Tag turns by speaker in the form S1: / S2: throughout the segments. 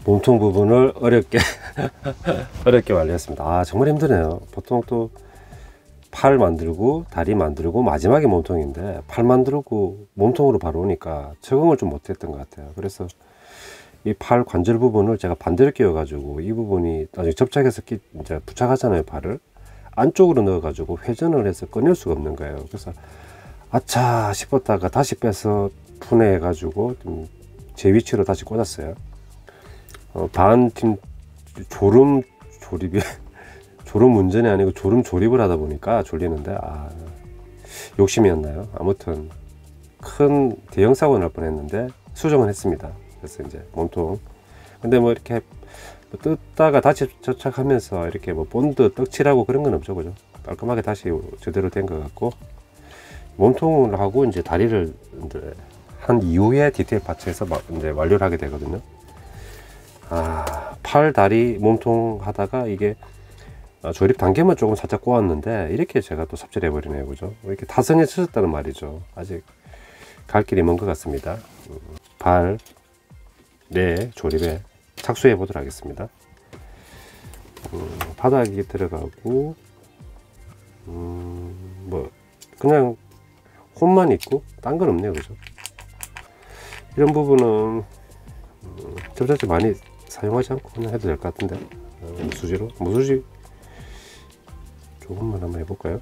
S1: 몸통 부분을 어렵게 어렵게 완료했습니다. 아, 정말 힘드네요. 보통 또 팔 만들고 다리 만들고 마지막에 몸통인데, 팔 만들고 몸통으로 바로 오니까 적응을 좀 못했던 것 같아요. 그래서 이 팔 관절 부분을 제가 반대로 끼워 가지고, 이 부분이 나중에 접착해서 이제 부착하잖아요. 팔을 안쪽으로 넣어 가지고 회전을 해서 꺼낼 수가 없는 거예요. 그래서 아차 싶었다가 다시 빼서 분해해 가지고 제 위치로 다시 꽂았어요. 반팀 졸음 조립이 졸음 운전이 아니고 졸음 조립을 하다 보니까 졸리는데, 욕심이었나요? 아무튼 큰 대형 사고 날 뻔했는데 수정을 했습니다. 그래서 이제 몸통, 근데 뭐 이렇게 뜯다가 다시 접착하면서 이렇게 뭐 본드 떡칠하고 그런 건 없죠, 그죠? 깔끔하게 다시 제대로 된 것 같고, 몸통을 하고 이제 다리를 이제 한 이후에 디테일 파츠에서 이제 완료를 하게 되거든요. 팔, 다리, 몸통 하다가 이게 조립 단계만 조금 살짝 꼬았는데, 이렇게 제가 또 삽질해 버리네요, 그죠? 이렇게 타선에 쳐졌다는 말이죠. 아직 갈 길이 먼 것 같습니다. 발, 네, 조립에 착수해 보도록 하겠습니다. 바닥이 들어가고, 뭐 그냥 홈만 있고 딴 건 없네요, 그죠? 이런 부분은 접착제 많이 사용하지 않고 그냥 해도 될 것 같은데, 무수지로, 무수지 조금만 한번 해볼까요?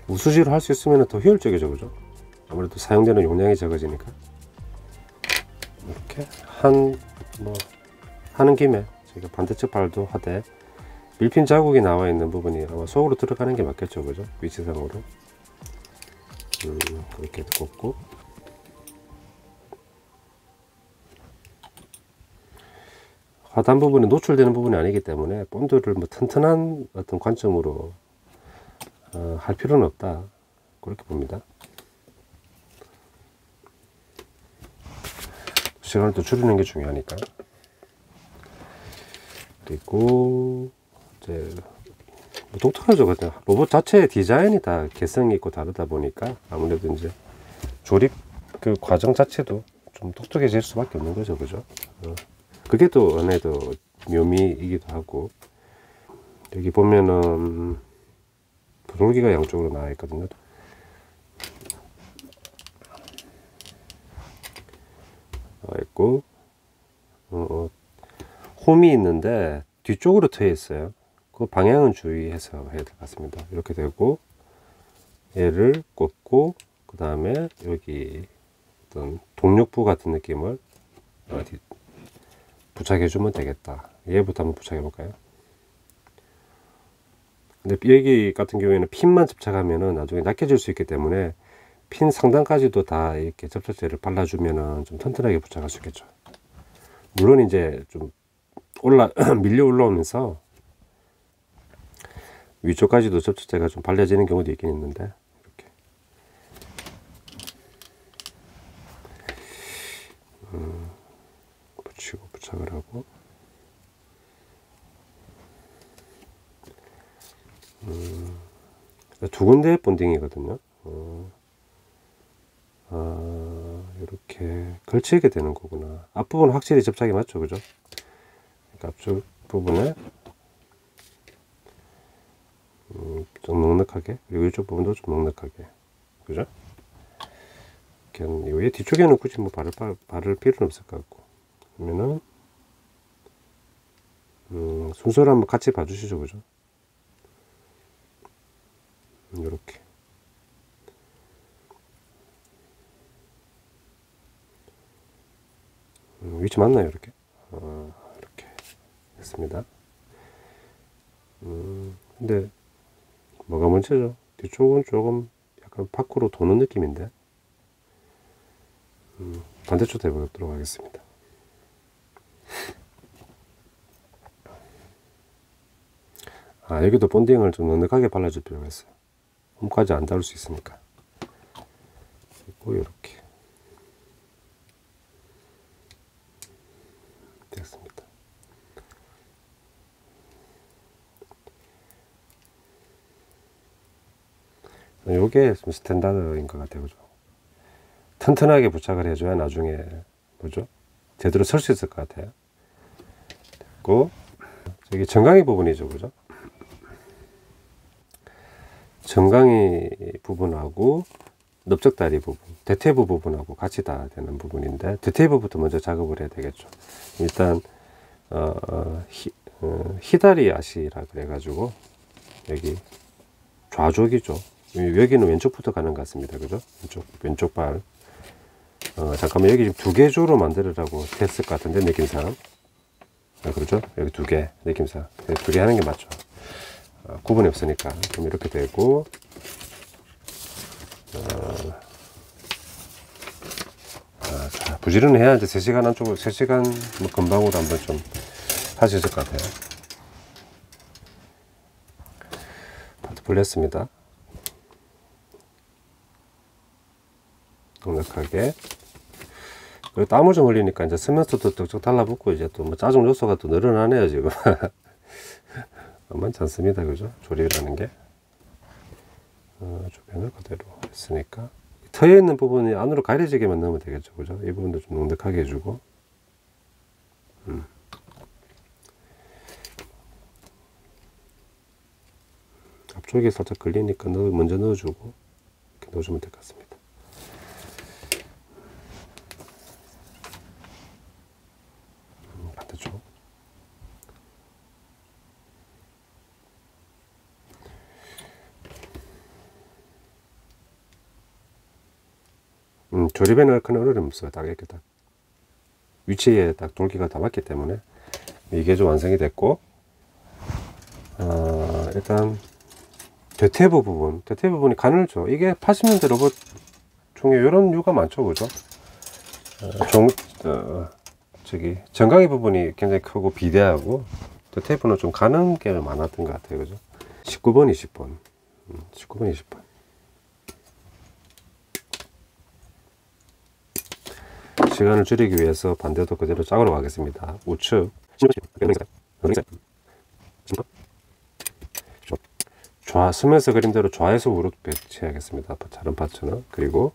S1: 무수지로 할 수 있으면 더 효율적이죠, 그죠? 아무래도 사용되는 용량이 적어지니까. 이렇게 하는 김에 제가 반대쪽 발도 하되, 밀핀 자국이 나와 있는 부분이 아마 속으로 들어가는 게 맞겠죠, 그죠? 위치상으로. 그렇게 꽂고, 하단 부분이 노출되는 부분이 아니기 때문에 본드를 뭐 튼튼한 어떤 관점으로 할 필요는 없다, 그렇게 봅니다. 시간을 또 줄이는 게 중요하니까. 그리고 이제 뭐 독특하죠, 그냥 로봇 자체의 디자인이 다 개성이 있고 다르다 보니까 아무래도 이제 조립 그 과정 자체도 좀 독특해질 수밖에 없는 거죠, 그죠? 그게 또 은혜도 묘미이기도 하고, 여기 보면은 분홀기가 양쪽으로 나와 있거든요. 있고, 홈이 있는데 뒤쪽으로 트여 있어요. 그 방향은 주의해서 해야 될 것 같습니다. 이렇게 되고, 얘를 꽂고, 그 다음에 여기 어떤 동력부 같은 느낌을 부착해 주면 되겠다. 얘부터 한번 부착해 볼까요? 근데 여기 같은 경우에는 핀만 접착하면은 나중에 약해질 수 있기 때문에 핀 상단까지도 다 이렇게 접착제를 발라주면은 좀 튼튼하게 부착할 수 있겠죠. 물론 이제 좀 밀려 올라오면서 위쪽까지도 접착제가 좀 발려지는 경우도 있긴 있는데, 이렇게 붙이고 부착을 하고, 두 군데의 본딩이거든요. 이렇게 걸치게 되는 거구나. 앞부분은 확실히 접착이 맞죠, 그죠? 그러니까 앞쪽 부분에 좀 넉넉하게, 그리고 이쪽 부분도 좀 넉넉하게, 그죠? 이 뒤쪽에는 굳이 뭐 바를 필요는 없을 것 같고, 그러면은 순서를 한번 같이 봐주시죠, 그죠? 이렇게 위치 맞나요? 이렇게 이렇게 됐습니다. 근데 뭐가 문제죠? 뒤쪽은 조금 약간 밖으로 도는 느낌인데, 반대쪽도 해보도록 하겠습니다. 여기도 본딩을 좀 넉넉하게 발라줄 필요가 있어요. 홈까지 안 닿을 수 있으니까. 그리고 이렇게 요게 좀 스탠다드인 것 같아요. 그죠? 튼튼하게 부착을 해줘야 나중에 뭐죠? 제대로 설 수 있을 것 같아요. 됐고, 저기 정강이 부분이죠. 그죠? 정강이 부분하고 넓적다리 부분, 대퇴부 부분하고 같이 다 되는 부분인데, 대퇴부부터 먼저 작업을 해야 되겠죠. 일단 히다리 아시라 그래가지고 여기 좌족이죠. 여기는 왼쪽부터 가는 것 같습니다. 그죠? 왼쪽 발. 잠깐만, 여기 지금 두 개 조로 만들으라고 했을 것 같은데, 느낌상. 그렇죠? 여기 두 개, 느낌상. 두 개 하는 게 맞죠. 구분이 없으니까. 그럼 이렇게 되고, 자, 부지런해야 이제 3시간 안쪽으로, 3시간 뭐 금방으로 한번 좀 할 수 있을 것 같아요. 파트 불렸습니다. 넉넉하게. 그리고 땀을 좀 흘리니까 이제 쓰면서도 쩍쩍 달라붙고, 이제 또 뭐 짜증 요소가 또 늘어나네요, 지금. 만만치 않습니다. 그죠? 조립이라는 게. 주변을 그대로 했으니까. 터에 있는 부분이 안으로 가려지게만 넣으면 되겠죠. 그죠? 이 부분도 좀 넉넉하게 해주고. 앞쪽에 살짝 걸리니까 먼저 넣어주고, 이렇게 넣어주면 될 것 같습니다. 반대쪽. 조립에는 큰 어려움이 없어요. 딱 이렇게 딱 위치에 딱 돌기가 다 맞기 때문에 이게 좀 완성이 됐고, 일단 대퇴부 부분이 가늘죠. 이게 80년대 로봇 중에 이런 이유가 많죠. 그죠? 저기 정강이 부분이 굉장히 크고 비대하고, 대퇴부는 좀 가는 게 많았던 것 같아요. 그죠? 19번 20번 19번 20번 시간을 줄이기 위해서 반대도 그대로 짝으로 가겠습니다. 우측 좌 쓰면서 그림대로 좌에서 우로 배치하겠습니다. 다른 파츠는. 그리고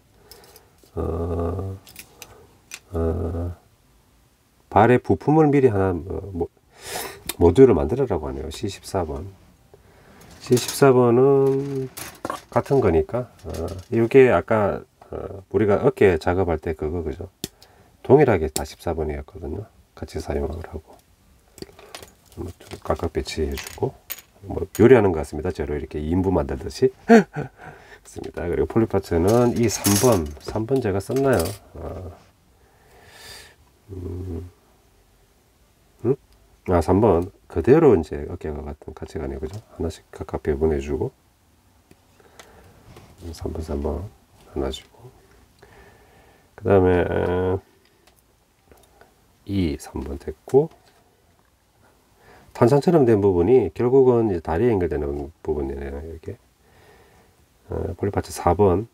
S1: 발의 부품을 미리 하나 모듈을 만들으라고 하네요. C14번. C14번은 같은 거니까 이게 아까 우리가 어깨 작업할 때 그거 그죠? 동일하게 다 14번이었거든요. 같이 사용을 하고 좀 각각 배치해주고, 뭐 요리하는 것 같습니다. 저로 이렇게 2인분 만들듯이. 그렇습니다. 그리고 폴리파츠는 이 3번 제가 썼나요? 3번 그대로 이제 어깨가 같이 가네요. 그죠? 하나씩 각각 배분해주고, 3번 하나 주고, 그 다음에 3번 됐고, 탄창처럼 된 부분이 결국은 이제 다리에 연결되는 부분이네요. 이렇게 폴리파츠 4번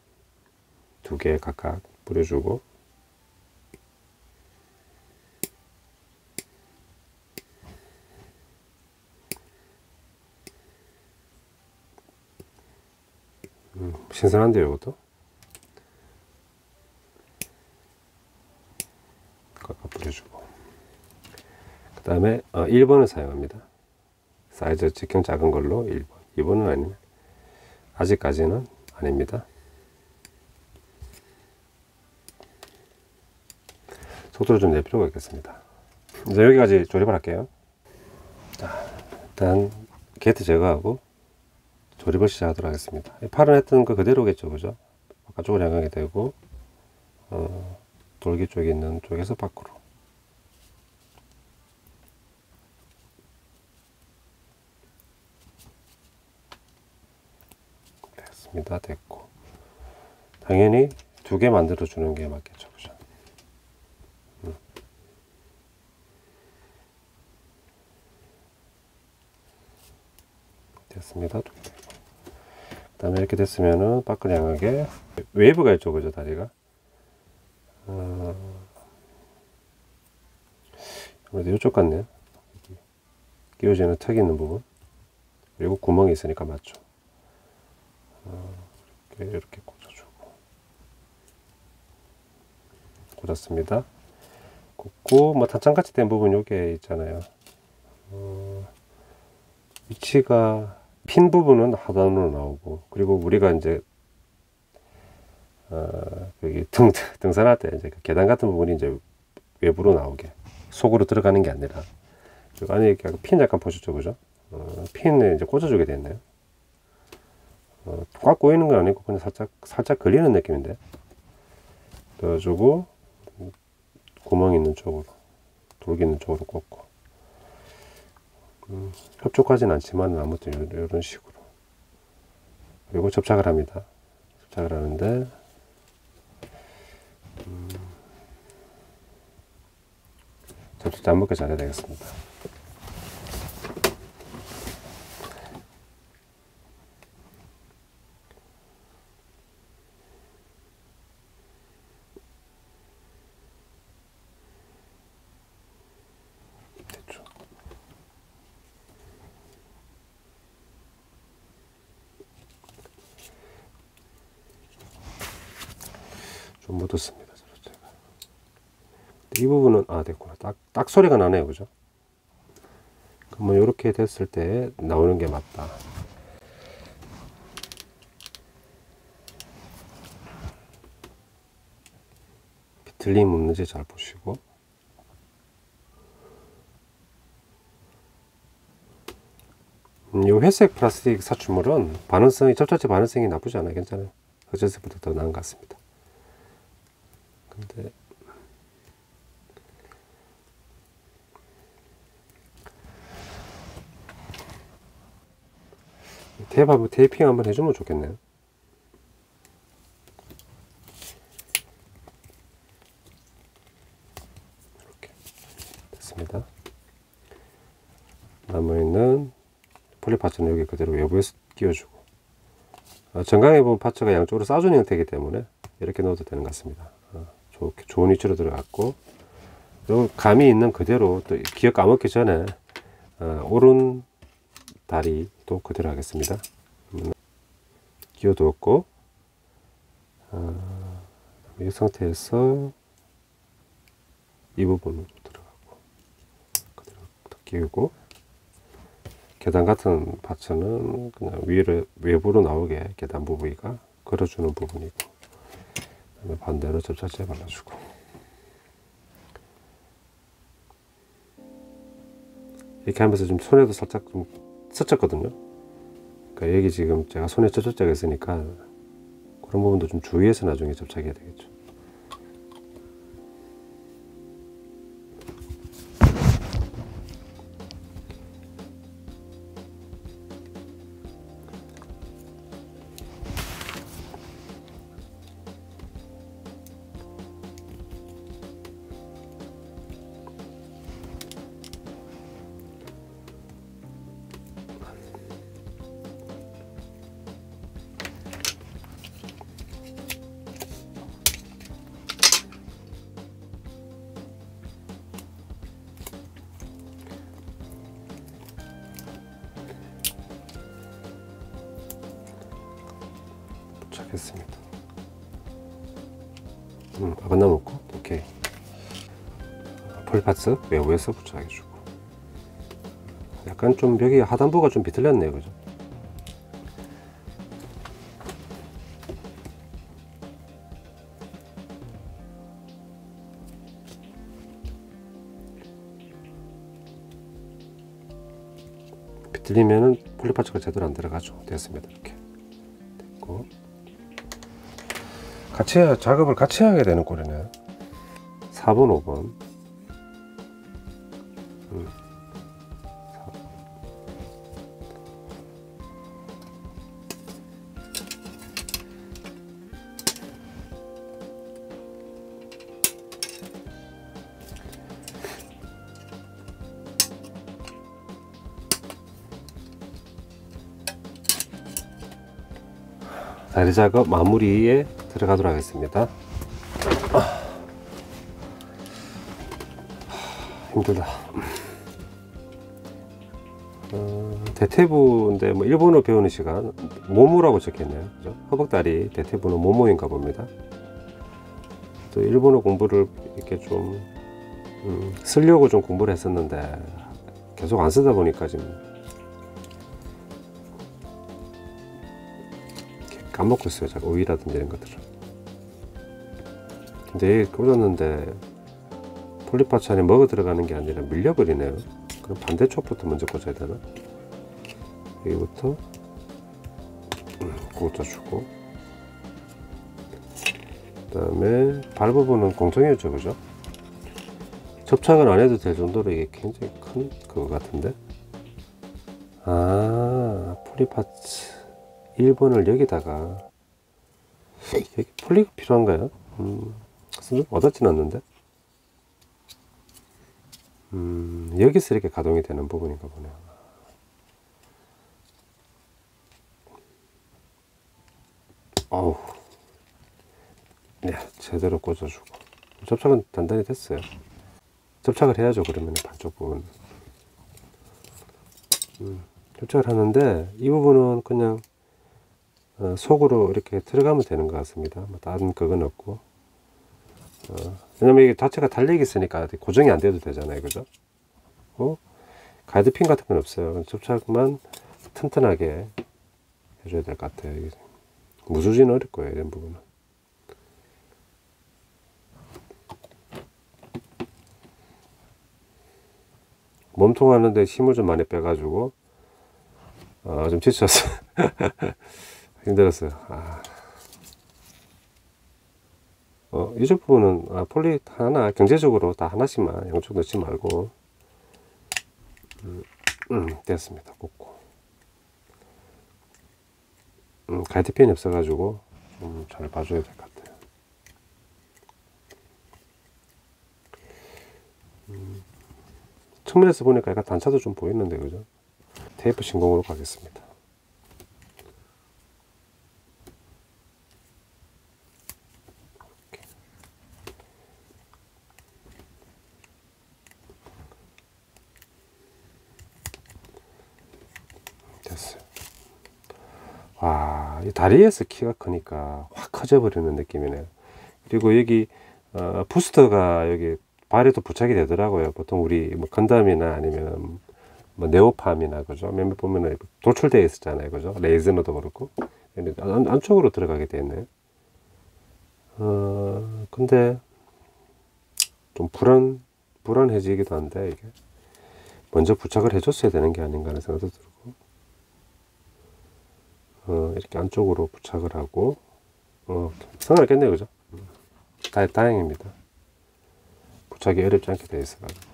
S1: 2개 각각 뿌려주고, 신선한데요. 이것도 각각 뿌려주고, 그 다음에 1번을 사용합니다. 사이즈 직경 작은 걸로 1번. 2번은 아니면 아직까지는 아닙니다. 속도를 좀 낼 필요가 있겠습니다. 이제 여기까지 조립을 할게요. 자, 일단 게이트 제거하고 조립을 시작하도록 하겠습니다. 팔은 했던 거 그대로겠죠. 그죠? 바깥쪽으로 향하게 되고, 돌기 쪽에 있는 쪽에서 밖으로. 됐습니다. 됐고, 당연히 2개 만들어 주는 게 맞겠죠. 그죠? 됐습니다. 그 다음에 이렇게 됐으면은 밖을 향하게 웨이브가 있죠. 그죠? 다리가 아무래도 이쪽 같네요. 끼워지는 턱이 있는 부분, 그리고 구멍이 있으니까 맞죠. 이렇게 꽂아주고 꽂았습니다. 꽂고 뭐 단장같이 된 부분 요게 있잖아요. 위치가 핀 부분은 하단으로 나오고, 그리고 우리가 이제 여기 등산할 때 이제 그 계단 같은 부분이 이제 외부로 나오게, 속으로 들어가는 게 아니라 그 안에 이렇게 핀 약간 보셨죠, 그죠? 핀을 이제 꽂아주게 됐네요. 꽉 꼬이는 건 아니고 그냥 살짝 걸리는 느낌인데, 넣어주고 구멍 있는 쪽으로, 돌기 있는 쪽으로 꽂고, 협족하진 않지만 아무튼 이런 식으로. 그리고 접착을 합니다. 접착을 하는데 접착 안 먹게 잘해야 되겠습니다. 됐죠. 좀 묻었습니다. 이 부분은 됐구나. 딱 소리가 나네요, 그죠? 그러면 이렇게 됐을 때 나오는 게 맞다. 비틀림 없는지 잘 보시고, 이 회색 플라스틱 사출물은 접착제 반응성이 나쁘지 않아요. 괜찮아요. 흑재색보다 더 나은 것 같습니다. 근데 테이핑 한번 해주면 좋겠네요. 이렇게 됐습니다. 남아있는 폴리 파츠는 여기 그대로 외부에서 끼워주고, 정강에 보면 파츠가 양쪽으로 싸주는 형태이기 때문에 이렇게 넣어도 되는 것 같습니다. 좋은 위치로 들어갔고, 그리고 감이 있는 그대로, 또 기억 까먹기 전에 오른 다리도 그대로 하겠습니다. 끼워두었고, 이 상태에서 이 부분으로 들어가고 그대로 끼우고, 계단 같은 파츠는 그냥 외부로 나오게 계단 부위가 걸어주는 부분이고, 그다음에 반대로 접착제 발라주고, 이렇게 하면서 좀 손에도 살짝 좀 스쳤거든요. 그러니까 여기 지금 제가 손에 접착제가 있으니까 그런 부분도 좀 주의해서 나중에 접착해야 되겠죠. 도착했습니다. 아반남 없고, 오케이. 폴파츠 외부에서 부착해주고, 약간 좀 여기 하단부가 좀 비틀렸네요, 그죠? 비틀리면은 폴리파츠가 제대로 안 들어가죠. 됐습니다. 이렇게 됐고, 작업을 같이 하게 되는 꼴이네. 4번 5번 다리 작업 마무리에 들어가도록 하겠습니다. 힘들다. 대퇴부인데 뭐 일본어 배우는 시간 모모라고 적혀있네요. 그죠? 허벅다리 대퇴부는 모모인가 봅니다. 또 일본어 공부를 이렇게 좀 쓰려고 좀 공부를 했었는데 계속 안 쓰다 보니까 지금 까먹고 있어요. 제가 오이라든지 이런 것들을. 근데 꽂았는데 폴리파츠 안에 먹어 들어가는 게 아니라 밀려버리네요. 그럼 반대쪽부터 먼저 꽂아야 되나? 여기부터 꽂아주고, 그 다음에 발 부분은 공정해져, 그죠? 접착을 안 해도 될 정도로 이게 굉장히 큰 그거 같은데. 아, 폴리파츠 1번을 여기다가, 여기 폴리가 필요한가요? 와닿진 않는데. 여기서 이렇게 가동이 되는 부분인가 보네요. 어우, 네, 제대로 꽂아주고. 접착은 단단히 됐어요. 접착을 해야죠. 그러면 반쪽 부분. 접착을 하는데 이 부분은 그냥 속으로 이렇게 들어가면 되는 것 같습니다. 뭐 다른 그건 없고. 왜냐면 이게 자체가 달력이 있으니까 고정이 안 돼도 되잖아요. 그죠? 가이드핀 같은 건 없어요. 접착만 튼튼하게 해줘야 될 것 같아요. 무수지는 어릴 거예요. 이런 부분은. 몸통 하는데 힘을 좀 많이 빼가지고 좀 지쳤어요. 힘들었어요. 이쪽 부분은 폴리 하나 경제적으로 다 하나씩만 양쪽 넣지 말고 됐습니다. 꽂고 가이드펜이 없어가지고 좀 잘 봐줘야 될 것 같아요. 측면에서 보니까 약간 단차도 좀 보이는데, 그죠? 테이프 신공으로 가겠습니다. 됐어요. 와, 이 다리에서 키가 크니까 확 커져 버리는 느낌이네요. 그리고 여기 부스터가 여기 발에도 부착이 되더라고요. 보통 우리 뭐 건담이나 아니면 뭐 네오팜이나, 그죠? 몇몇 보면은 도출되어 있었잖아요. 그죠? 레이저너도 그렇고. 근데 안쪽으로 들어가게 되어 있네요. 근데 좀 불안해지기도 한데, 이게 먼저 부착을 해줬어야 되는 게 아닌가 하는 생각도 들고, 이렇게 안쪽으로 부착을 하고, 성공했겠네요. 그죠? 다행입니다. 부착이 어렵지 않게 되어 있어가지고.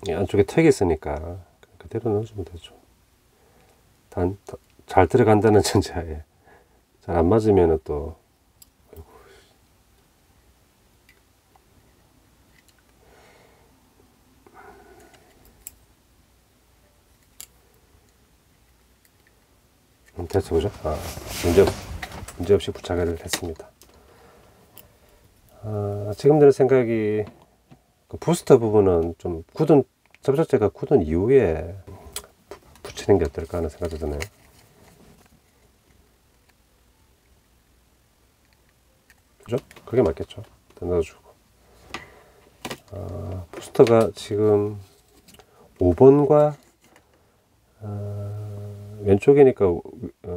S1: 이 안쪽에 턱이 있으니까 그대로 넣어주면 되죠. 잘 들어간다는 전제하에. 잘 안 맞으면 또, 됐어, 그죠? 문제없이 부착을 했습니다. 지금 드는 생각이, 그 부스터 부분은 좀 접착제가 굳은 이후에 붙이는 게 어떨까 하는 생각이 드네요. 그죠? 그게 맞겠죠? 더 넣어주고. 부스터가 지금 5번과 왼쪽이니까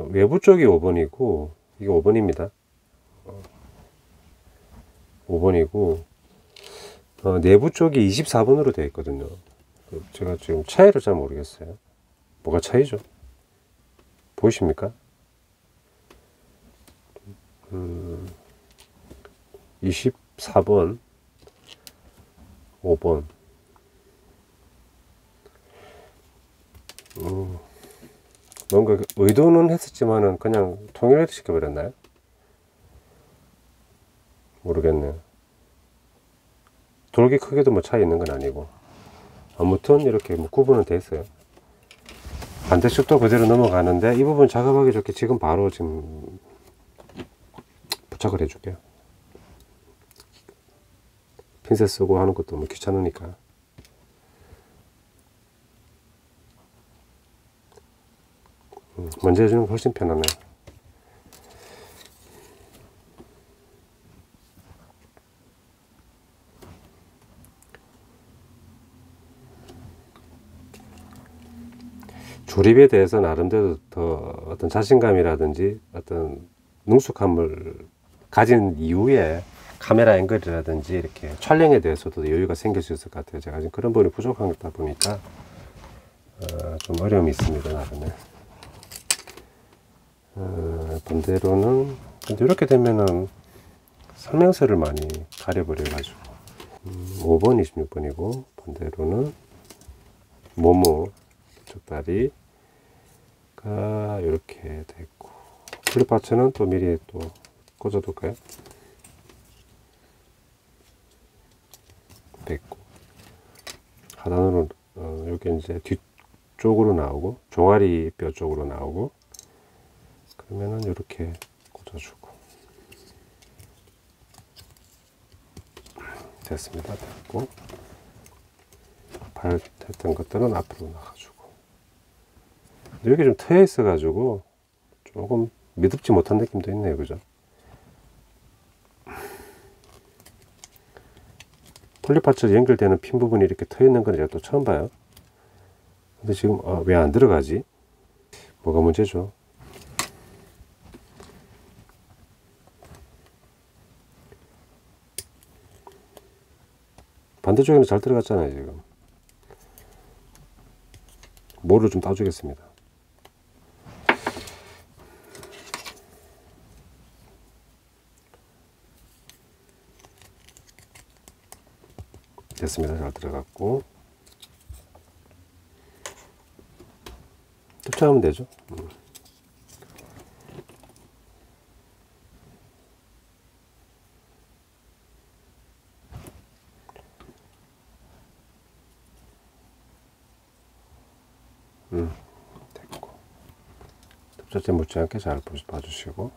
S1: 외부 쪽이 5번이고 이게 5번입니다. 5번이고 내부 쪽이 24번으로 되어 있거든요. 제가 지금 차이를 잘 모르겠어요. 뭐가 차이죠? 보이십니까? 24번 5번 뭔가 의도는 했었지만은 그냥 통일을 시켜버렸나요? 모르겠네요. 돌기 크기도 뭐 차이 있는 건 아니고 아무튼 이렇게 뭐 구분은 돼 있어요. 반대쪽도 그대로 넘어가는데 이 부분 작업하기 좋게 지금 바로 지금 부착을 해줄게요. 핀셋 쓰고 하는 것도 뭐 귀찮으니까. 먼저 해주는 게 훨씬 편하네. 조립에 대해서 나름대로 더 어떤 자신감이라든지 어떤 능숙함을 가진 이후에 카메라 앵글이라든지 이렇게 촬영에 대해서도 여유가 생길 수 있을 것 같아요. 제가 지금 그런 부분이 부족하다 보니까 좀 어려움이 있습니다, 나름에. 반대로는 근데 이렇게 되면은 설명서를 많이 가려버려 가지고 5번 26번이고 반대로는 모모 쪽다리가 이렇게 됐고 클립 파츠는 또 미리 또 꽂아 둘까요? 됐고 하단으로 여기 이제 뒤쪽으로 나오고 종아리 뼈 쪽으로 나오고 그러면은 이렇게 꽂아주고 됐습니다. 됐고 발 했던 것들은 앞으로 나가주고 여기 좀 트여 있어 가지고 조금 미덥지 못한 느낌도 있네요, 그죠? 폴리파츠 연결되는 핀 부분이 이렇게 트여 있는 건 제가 또 처음 봐요. 근데 지금 왜 안 들어가지? 뭐가 문제죠? 반대쪽에는 잘 들어갔잖아요, 지금. 모를 좀 따주겠습니다. 됐습니다. 잘 들어갔고 캡처하면 되죠. 됐고 톱젖에 묻지 않게 잘 봐주시고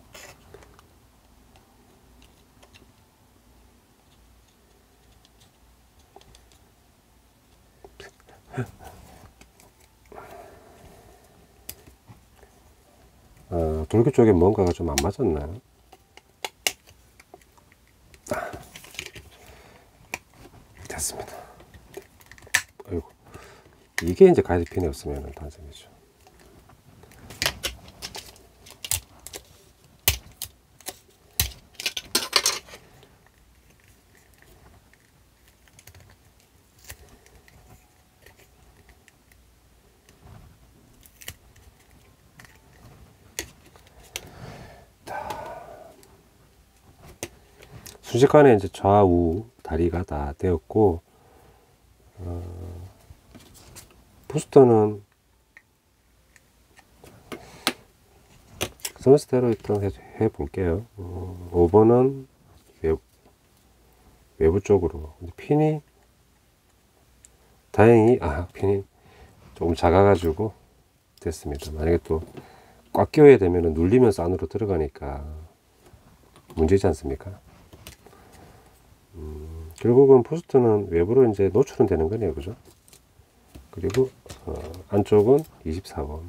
S1: 돌기 쪽에 뭔가가 좀 안 맞았나요? 됐습니다. 아이고, 이게 이제 가이드핀이 없으면 단점이죠. 순식간에 이제 좌우 다리가 다 되었고 부스터는 스머스대로 일단 해 볼게요. 5번은 외부 쪽으로 핀이 다행히 핀이 조금 작아 가지고 됐습니다. 만약에 또 꽉 끼워야 되면 눌리면서 안으로 들어가니까 문제지 않습니까? 결국은 부스트는 외부로 이제 노출은 되는 거네요, 그죠? 그리고 안쪽은 24번.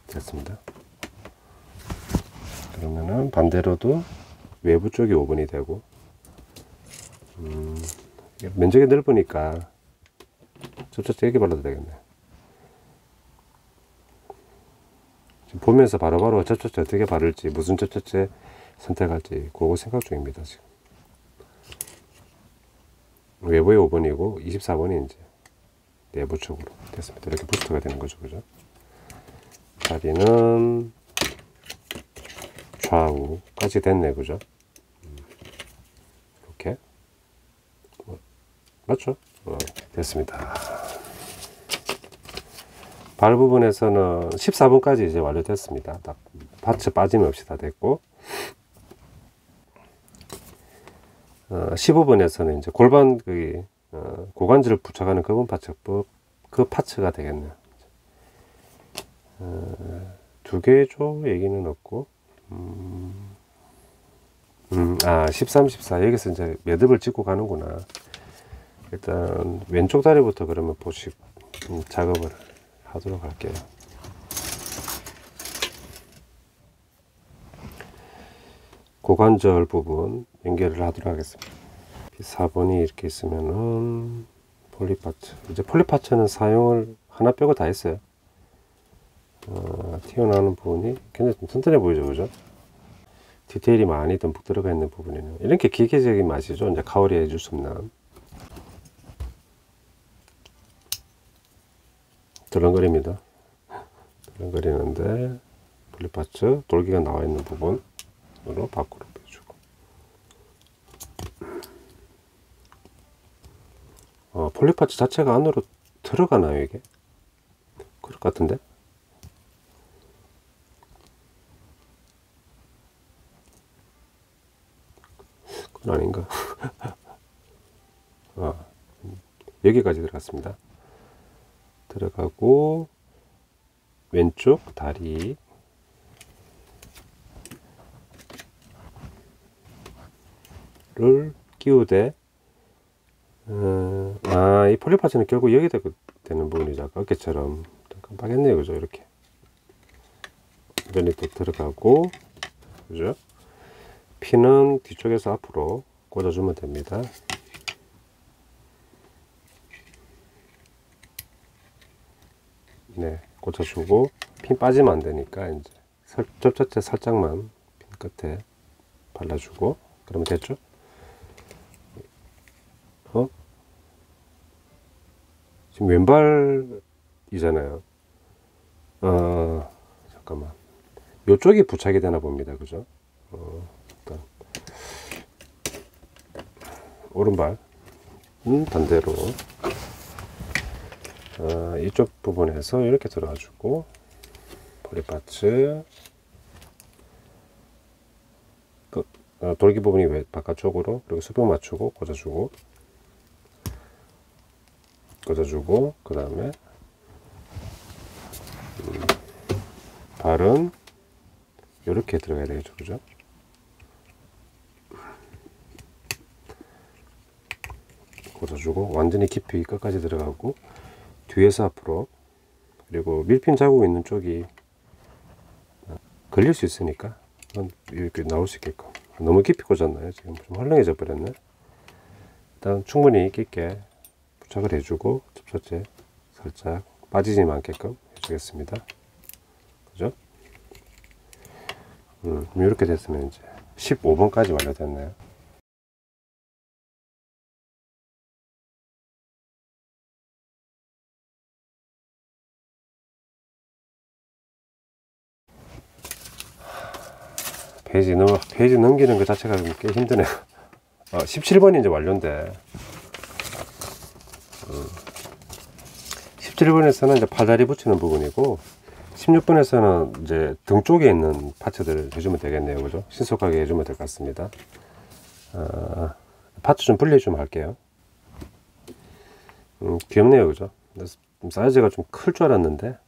S1: 됐습니다. 그러면은 반대로도 외부 쪽이 5번이 되고 면적이 넓으니까 접착제 여기 발라도 되겠네. 지금 보면서 바로바로 접착제 어떻게 바를지 무슨 접착제 선택할지 그거 생각 중입니다. 지금 외부에 5번이고 24번이 이제 내부 쪽으로 됐습니다. 이렇게 부스터가 되는 거죠, 그죠? 다리는 좌우까지 됐네, 그죠? 이렇게 맞죠? 됐습니다. 발 부분에서는 14번까지 이제 완료됐습니다. 딱 파츠 빠짐없이 다 됐고, 15번에서는 이제 골반 고관절을 부착하는 그분 파츠법, 그 파츠가 되겠네요. 2개죠. 얘기는 없고, 13, 14 여기서 이제 매듭을 찍고 가는구나. 일단 왼쪽 다리부터 그러면 보시고 작업을 하도록 할게요. 고관절 부분 연결을 하도록 하겠습니다. 4번이 이렇게 있으면은 폴리파츠, 이제 폴리파츠는 사용을 하나 빼고 다 했어요. 튀어나오는 부분이 굉장히 좀 튼튼해 보이죠, 그죠? 디테일이 많이 듬뿍 들어가 있는 부분이네요. 이렇게 기계적인 맛이죠. 이제 카오리 해줄 수 없는. 덜렁거립니다. 덜렁거리는데 폴리파츠 돌기가 나와 있는 부분으로 밖으로 빼주고. 폴리파츠 자체가 안으로 들어가나요, 이게? 그럴 것 같은데? 그건 아닌가? 여기까지 들어갔습니다. 들어가고 왼쪽 다리를 끼우되 이 폴리파츠는 결국 여기다 되는 부분이죠. 아까 어깨처럼 깜빡했네요, 그죠? 이렇게 면이 또 들어가고, 그죠? 핀은 뒤쪽에서 앞으로 꽂아주면 됩니다. 네, 꽂아주고 핀 빠지면 안 되니까 이제 접착제 살짝만 핀 끝에 발라주고 그러면 됐죠? 지금 왼발이잖아요. 잠깐만, 요쪽이 부착이 되나 봅니다, 그죠? 일단 오른발 반대로 이쪽 부분에서 이렇게 들어가주고 폴리파츠 돌기 부분이 왜 바깥쪽으로, 그리고 수평 맞추고 꽂아주고 그 다음에 발은 이렇게 들어가야 되겠죠, 그죠? 꽂아주고 완전히 깊이 끝까지 들어가고 뒤에서 앞으로, 그리고 밀핀 자국 있는 쪽이 걸릴 수 있으니까 이렇게 나올 수 있게끔. 너무 깊이 꽂았나요? 지금 좀 헐렁해져 버렸네. 일단 충분히 깊게 부착을 해주고 접착제 살짝 빠지지 않게끔 해주겠습니다. 그죠? 이렇게 됐으면 이제 15번까지 완료됐네요. 페이지 넘기는 것 자체가 꽤 힘드네요. 17번이 이제 완료인데, 17번에서는 이제 팔다리 붙이는 부분이고, 16번에서는 이제 등 쪽에 있는 파츠들을 해주면 되겠네요, 그죠? 신속하게 해주면 될 것 같습니다. 파츠 좀 분리 좀 할게요. 귀엽네요, 그죠? 사이즈가 좀 클 줄 알았는데,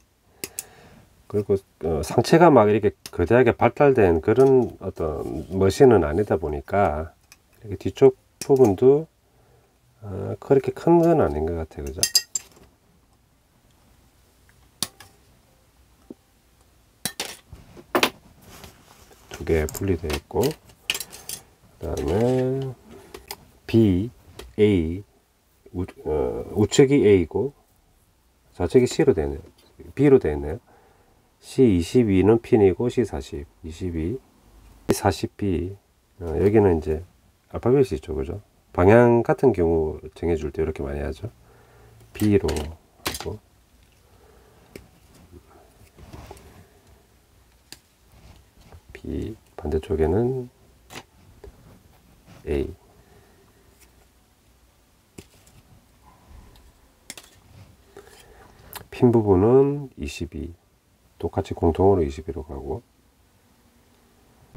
S1: 그리고 상체가 막 이렇게 거대하게 발달된 그런 어떤 머신은 아니다 보니까 이렇게 뒤쪽 부분도 그렇게 큰 건 아닌 것 같아요, 그죠? 두 개 분리되어 있고, 그 다음에 B, A, 우측이 A고 좌측이 C로 되네요. B로 되어 있네요. C22는 핀이고 C40, 22, C40B. 여기는 이제 알파벳이 있죠, 그죠? 방향 같은 경우 정해줄 때 이렇게 많이 하죠. B로 하고, B, 반대쪽에는 A. 핀 부분은 22, 똑같이 공통으로 22로 가고,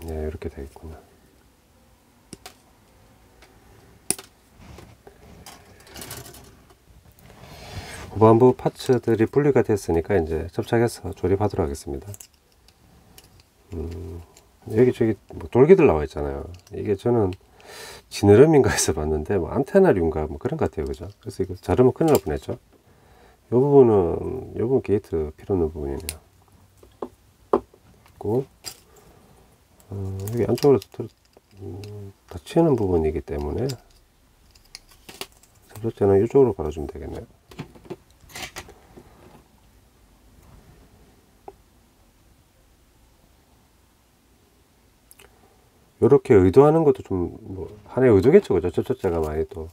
S1: 네, 이렇게 되겠구나. 후반부 파츠들이 분리가 됐으니까 이제 접착해서 조립하도록 하겠습니다. 여기저기 뭐 돌기들 나와 있잖아요. 이게 저는 지느러미인가 해서 봤는데 뭐 안테나류인가 뭐 그런 것 같아요. 그죠? 그래서 이거 자르면 큰일 날 뻔했죠. 이 부분은, 이 부분 게이트 필요 없는 부분이네요. 그리고 여기 안쪽으로 닫히는 부분이기 때문에 접착제는 이쪽으로 갈아주면 되겠네요. 이렇게 의도하는 것도 좀 뭐 하나의 의도겠죠. 그죠? 접착제가 많이 또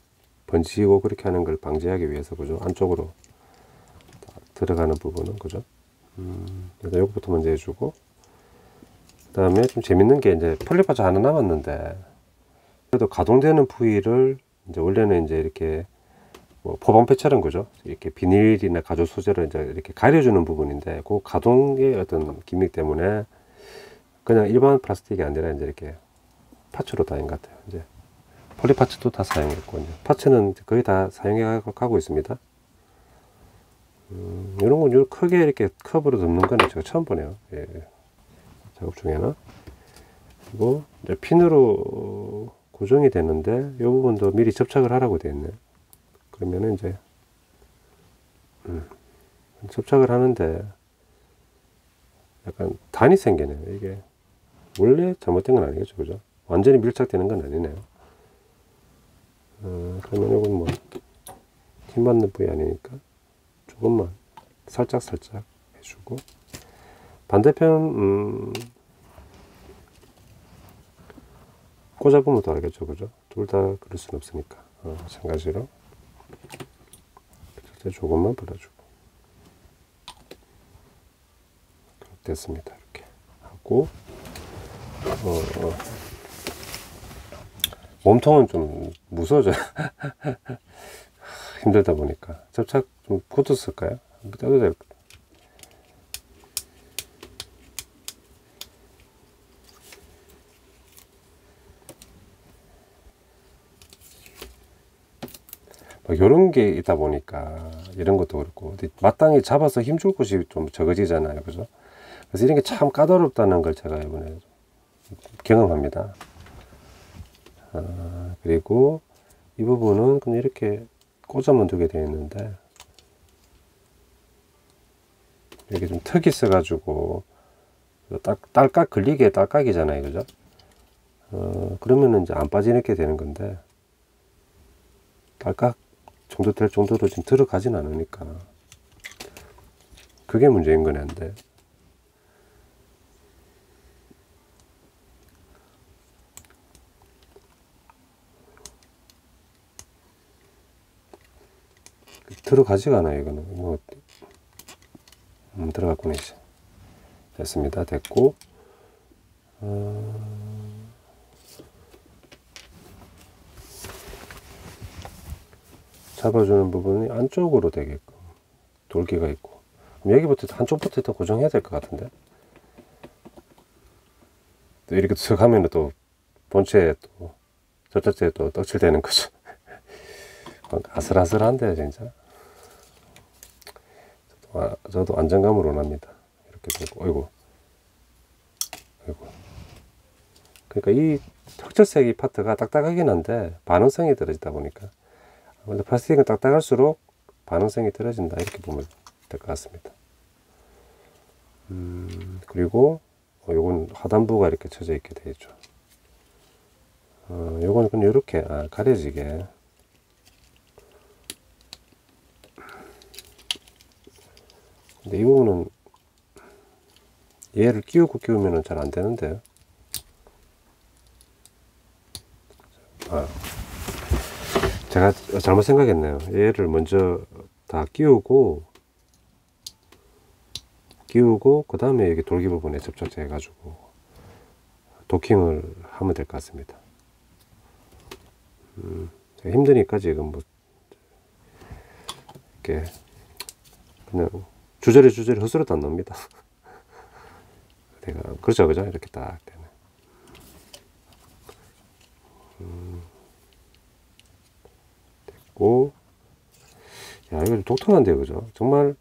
S1: 번지고 그렇게 하는 걸 방지하기 위해서, 그죠? 안쪽으로 들어가는 부분은, 그죠? 일단 요거부터 먼저 해주고, 그 다음에 좀 재밌는 게 이제 폴리파츠 하나 남았는데, 그래도 가동되는 부위를 이제 원래는 이제 이렇게 뭐 포방패처럼, 그죠? 이렇게 비닐이나 가죽 소재로 이제 이렇게 가려주는 부분인데, 그 가동의 어떤 기믹 때문에 그냥 일반 플라스틱이 아니라 이제 이렇게 파츠로 다닌 것 같아요. 이제 폴리파츠도 다 사용했고, 이제 파츠는 거의 다 사용해 가고 있습니다. 이런 건 크게 이렇게 컵으로 덮는 거는 제가 처음 보네요. 예, 작업 중에는. 그리고 이제 핀으로 고정이 되는데 이 부분도 미리 접착을 하라고 되어 있네요. 그러면은 이제 접착을 하는데 약간 단이 생기네요. 이게 원래 잘못된 건 아니겠죠, 그죠? 완전히 밀착되는 건 아니네요. 그러면 이건 뭐 힘 받는 부위 아니니까 조금만 살짝 해주고, 반대편 꽂아보면 더 알겠죠, 그죠? 둘 다 그럴 순 없으니까 마찬가지로 조금만 발라주고. 됐습니다. 이렇게 하고, 몸통은 좀 무서워져요. 힘들다 보니까 접착 좀 굳었을까요? 떼도 될. 막 이런 게 있다 보니까 이런 것도 그렇고, 마땅히 잡아서 힘줄 곳이 좀 적어지잖아요, 그죠? 그래서 이런 게 참 까다롭다는 걸 제가 이번에 경험합니다. 그리고 이 부분은 그냥 이렇게 꽂아만 두게 되어 있는데, 이게 좀 턱이 있어가지고 딸깍 걸리게 딸깍이잖아요, 그죠? 그러면은 이제 안 빠지게 되는 건데, 딸깍 정도 될 정도로 지금 들어가진 않으니까 그게 문제인 거는데, 들어가지가 않아요. 이거는 뭐 들어갔구나. 이제 됐습니다. 됐고, 잡아주는 부분이 안쪽으로 되게끔 돌기가 있고, 여기부터 한쪽부터 더 고정해야 될 것 같은데, 또 이렇게 쓱 하면 또 본체에 또 접착제에 또 떡칠되는 거죠. 아슬아슬한데 진짜. 저도 안정감을 원합니다. 이렇게 되고, 어이구. 그러니까 이 흑철색 이 파트가 딱딱하긴 한데 반응성이 떨어지다 보니까, 근데 플라스틱은 딱딱할수록 반응성이 떨어진다, 이렇게 보면 될 것 같습니다. 그리고 요건 하단부가 이렇게 쳐져 있게 되어 있죠. 요건 그냥 이렇게 가려지게. 근데 이 부분은 얘를 끼우면 잘 안 되는데요. 제가 잘못 생각했네요. 얘를 먼저 다 끼우고 그 다음에 여기 돌기 부분에 접착제 해가지고 도킹을 하면 될 것 같습니다. 제가 힘드니까 지금 뭐 이렇게 그냥 주저리 헛소리도 안 납니다. 내가 그렇죠, 그죠? 이렇게 딱 되네. 됐고, 야, 이거 좀 독특한데요, 그죠? 정말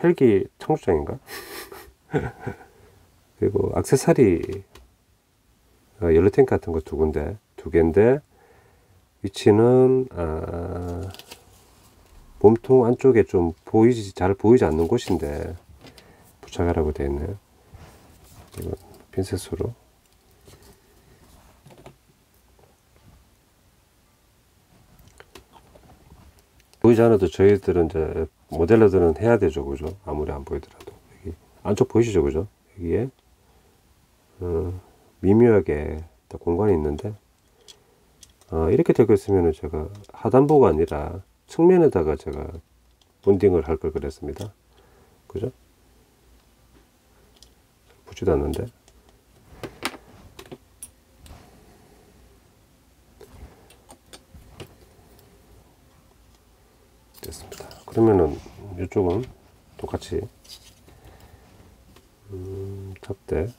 S1: 헬기 청소장인가? 그리고 액세서리 연료 탱크 같은 거 두 개인데 위치는 몸통 안쪽에 좀 잘 보이지 않는 곳인데 부착하라고 되어 있네요. 이건 핀셋으로 보이지 않아도 저희들은 이제 모델러들은 해야 되죠, 그죠? 아무리 안 보이더라도 여기 안쪽 보이시죠, 그죠? 여기에 미묘하게 공간이 있는데 이렇게 되고 있으면 제가 하단부가 아니라 측면에다가 제가 본딩을 할 걸 그랬습니다. 그죠? 붙지도 않는데 됐습니다. 그러면은 이쪽은 똑같이 탑대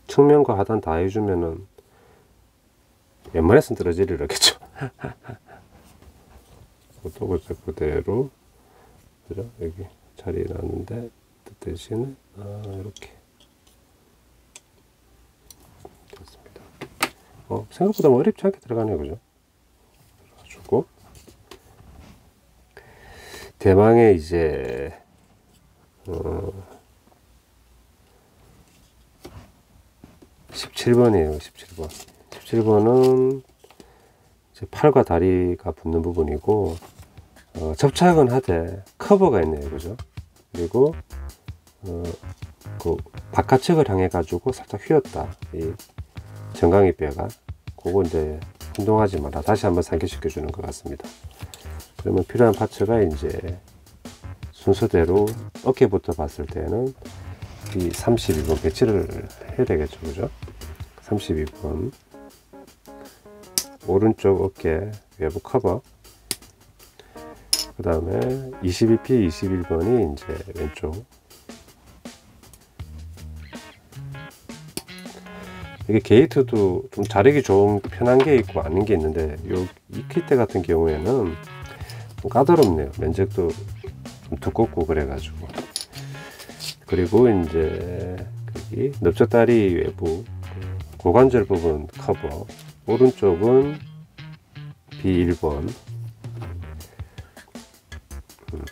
S1: 측면과 하단 다 해주면은 웬만해서는 떨어지리라겠죠. 또 그대로 그죠? 여기 자리 나는데 대신에 이렇게 됐습니다. 생각보다 어렵지 않게 들어가네요, 그죠? 들어가지고 대망의 이제 17번이에요. 17번. 17번은 이제 팔과 다리가 붙는 부분이고 접착은 하되 커버가 있네요, 그죠? 그리고 그 바깥측을 향해 가지고 살짝 휘었다, 이 정강이 뼈가. 그거 이제 운동하지 마라, 다시 한번 상기시켜 주는 것 같습니다. 그러면 필요한 파츠가 이제 순서대로 어깨부터 봤을 때는 이 32번 배치를 해야 되겠죠, 그죠? 32번 오른쪽 어깨 외부 커버, 그 다음에 22P 21번이 이제 왼쪽. 이게 게이트도 좀 자르기 좋은 편한 게 있고 아닌 게 있는데, 이 킷대 같은 경우에는 좀 까다롭네요. 면적도 좀 두껍고 그래가지고. 그리고 이제 여기 넓적다리 외부 고관절 부분 커버, 오른쪽은 B1번.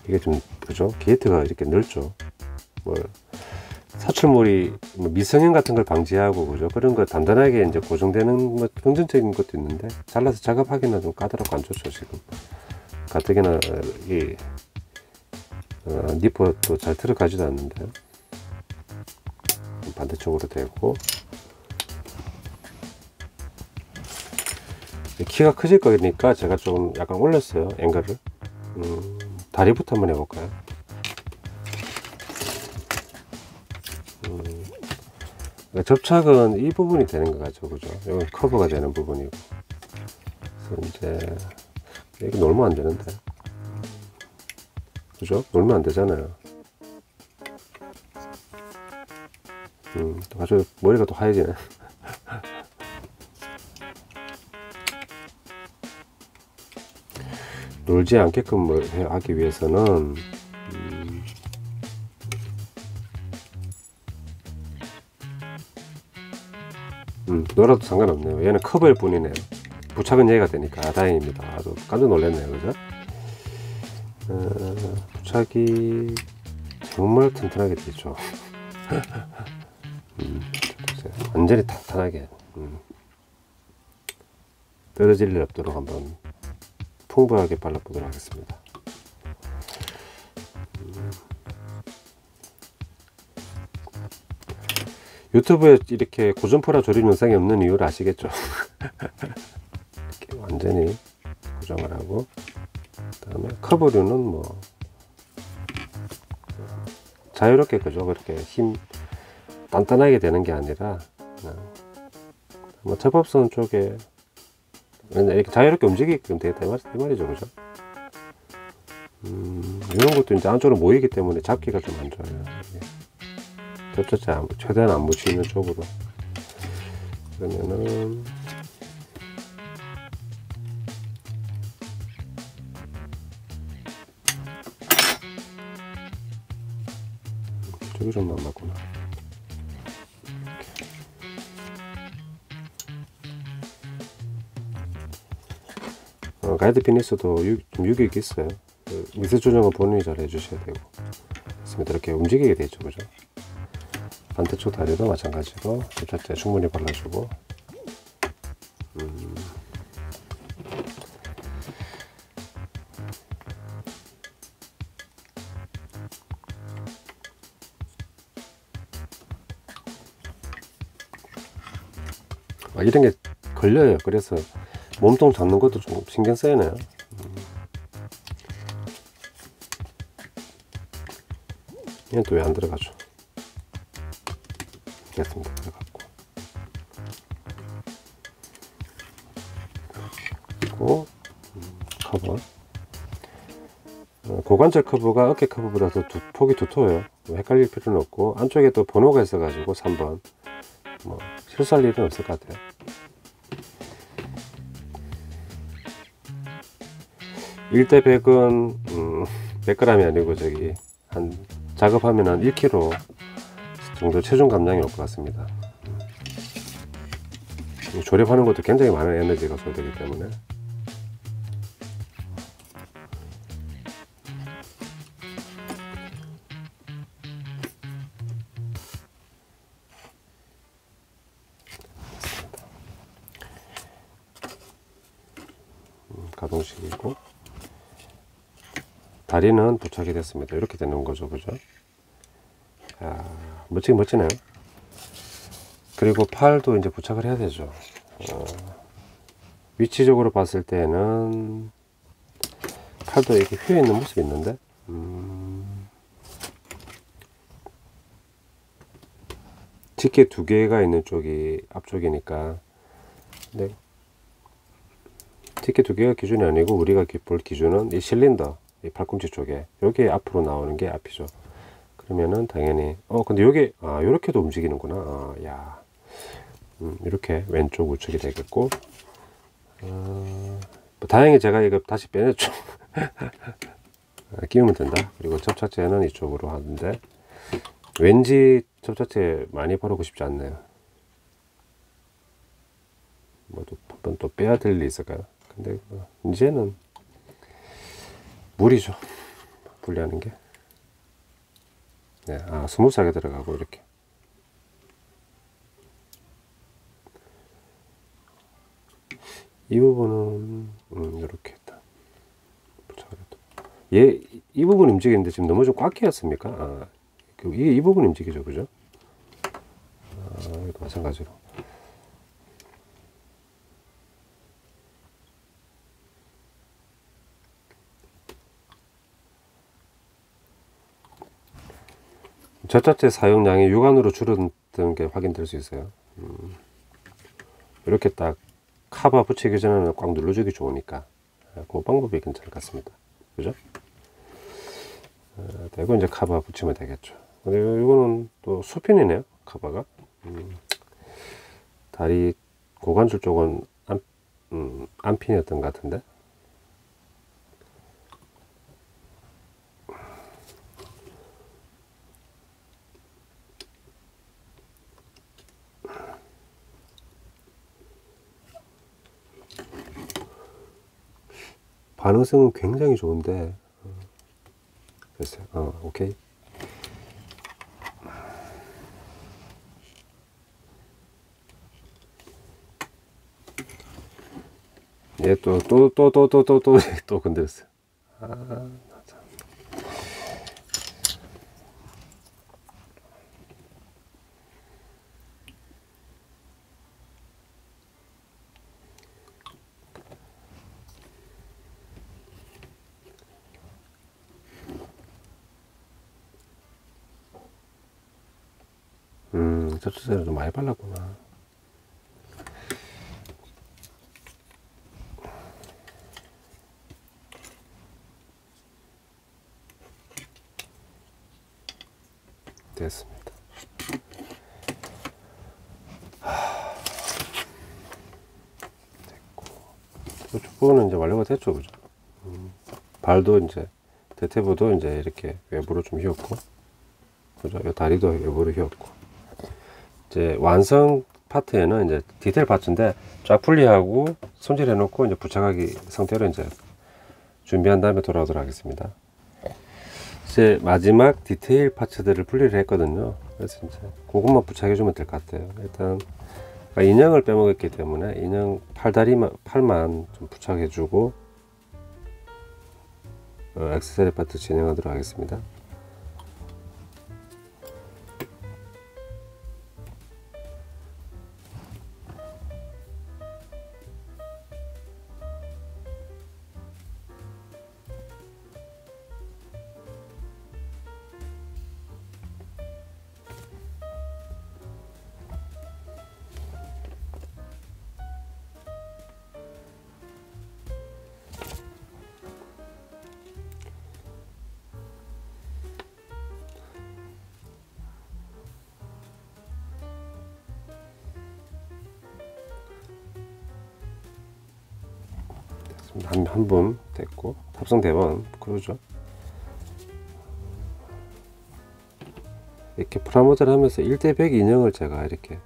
S1: 이게 좀 그죠? 게이트가 이렇게 넓죠. 뭐 사출물이 미성형 같은 걸 방지하고, 그죠? 그런 거 단단하게 이제 고정되는 뭐 긍정적인 것도 있는데, 잘라서 작업하기는 좀 까다롭고 안 좋죠, 지금. 가뜩이나 이 니퍼도 잘 들어가지도 않는데 반대쪽으로 되고, 키가 커질 거니까 제가 좀 약간 올렸어요, 앵글을. 다리부터 한번 해볼까요? 접착은 이 부분이 되는 것 같죠, 그죠? 이건 커버가 되는 부분이고. 그래서 이제 이거 놀면 안 되는데, 그죠? 놀면 안 되잖아요. 또 아주 머리가 또 하얘지네. 놀지 않게끔 하기 위해서는 놀아도 상관없네요. 얘는 커버일 뿐이네요. 부착은 얘가 되니까 다행입니다. 아주 깜짝 놀랐네요, 그죠? 부착이 정말 튼튼하게 되죠. 완전히 탄탄하게 떨어질 일 없도록 한번 풍부하게 발라보도록 하겠습니다. 유튜브에 이렇게 고전포라 조립 영상이 없는 이유를 아시겠죠? 이렇게 완전히 고정을 하고, 그 다음에 커버류는 뭐 자유롭게, 그죠? 그렇게 단단하게 되는 게 아니라 뭐 접합선 쪽에 이렇게 자유롭게 움직이게끔 되겠다 이 말이죠, 그죠? 이런 것도 이제 안쪽으로 모이기 때문에 잡기가 좀 안 좋아요. 접착제 최대한 안 묻히는 쪽으로. 그러면은 저기 좀 안 맞구나. 가이드 피니스도 좀 유격이 있어요. 미세 조정은 본인이 잘 해주셔야 되고. 그렇습니다. 이렇게 움직이게 되죠, 그죠? 반대쪽 다리도 마찬가지로 접착제 충분히 발라주고. 이런 게 걸려요. 그래서 몸통 잡는 것도 좀 신경 써야네요. 얘는 또 왜 안 들어가죠? 됐습니다. 들어갔고. 그리고 커버. 고관절 커브가 어깨 커브보다 더 폭이 두터워요. 헷갈릴 필요는 없고, 안쪽에 또 번호가 있어가지고 3번 뭐 실수할 일은 없을 것 같아요. 일 대 100은 100g이 아니고 저기 한 작업하면 한 1kg 정도 체중 감량이 올 것 같습니다. 조립하는 것도 굉장히 많은 에너지가 소요되기 때문에. 가동식이고, 다리는 부착이 됐습니다. 이렇게 되는 거죠, 그죠? 멋지긴 멋지네요. 그리고 팔도 이제 부착을 해야 되죠. 위치적으로 봤을 때는 팔도 이렇게 휘어 있는 모습이 있는데, 티켓 2개가 있는 쪽이 앞쪽이니까. 네. 티켓 2개가 기준이 아니고 우리가 볼 기준은 이 실린더, 이 팔꿈치 쪽에 여기 앞으로 나오는 게 앞이죠. 그러면은 당연히 근데 요게 요렇게도 움직이는구나. 야, 이렇게 왼쪽 우측이 되겠고, 뭐 다행히 제가 이거 다시 빼냈죠. 끼우면 된다. 그리고 접착제는 이쪽으로 하는데, 왠지 접착제 많이 바르고 싶지 않네요. 뭐 또 한번 또 빼야 될 일이 있을까요? 근데 이제는 무리죠, 분리하는 게. 네, 스무스하게 들어가고 이렇게. 이 부분은 이렇게 했다. 이 부분 움직이는데 지금 너무 좀 꽉 끼었습니까? 이 부분 움직이죠, 그죠? 마찬가지로. 접착제 사용량이 육안으로 줄어든 게 확인될 수 있어요. 이렇게 딱 카바 붙이기 전에는 꽉 눌러주기 좋으니까 그 방법이 괜찮을 것 같습니다. 그죠? 되고 이제 카바 붙이면 되겠죠. 근데 이거는 또 수핀이네요, 카바가. 다리 고관절 쪽은 안핀이었던 것 같은데. 반응성은 굉장히 좋은데. 됐어요. 오케이. 얘 또 건드렸어요. 접착제를 좀 많이 발랐구나. 됐습니다. 됐고, 축구는 이제 완료가 됐죠, 그죠? 발도 이제 대퇴부도 이제 이렇게 외부로 좀 휘었고, 그죠? 이 다리도 외부로 휘었고, 이제 완성 파트에는 이제 디테일 파트인데 쫙 분리하고 손질해 놓고 이제 부착하기 상태로 이제 준비한 다음에 돌아오도록 하겠습니다. 이제 마지막 디테일 파츠들을 분리를 했거든요. 그래서 이제 그것만 부착해 주면 될 것 같아요. 일단 인형을 빼먹었기 때문에 인형 팔만 좀 부착해 주고 액세서리 파트 진행하도록 하겠습니다. 한 분 됐고, 탑승 대원 그러죠. 이렇게 프라모델 하면서 1대100 인형을 제가 이렇게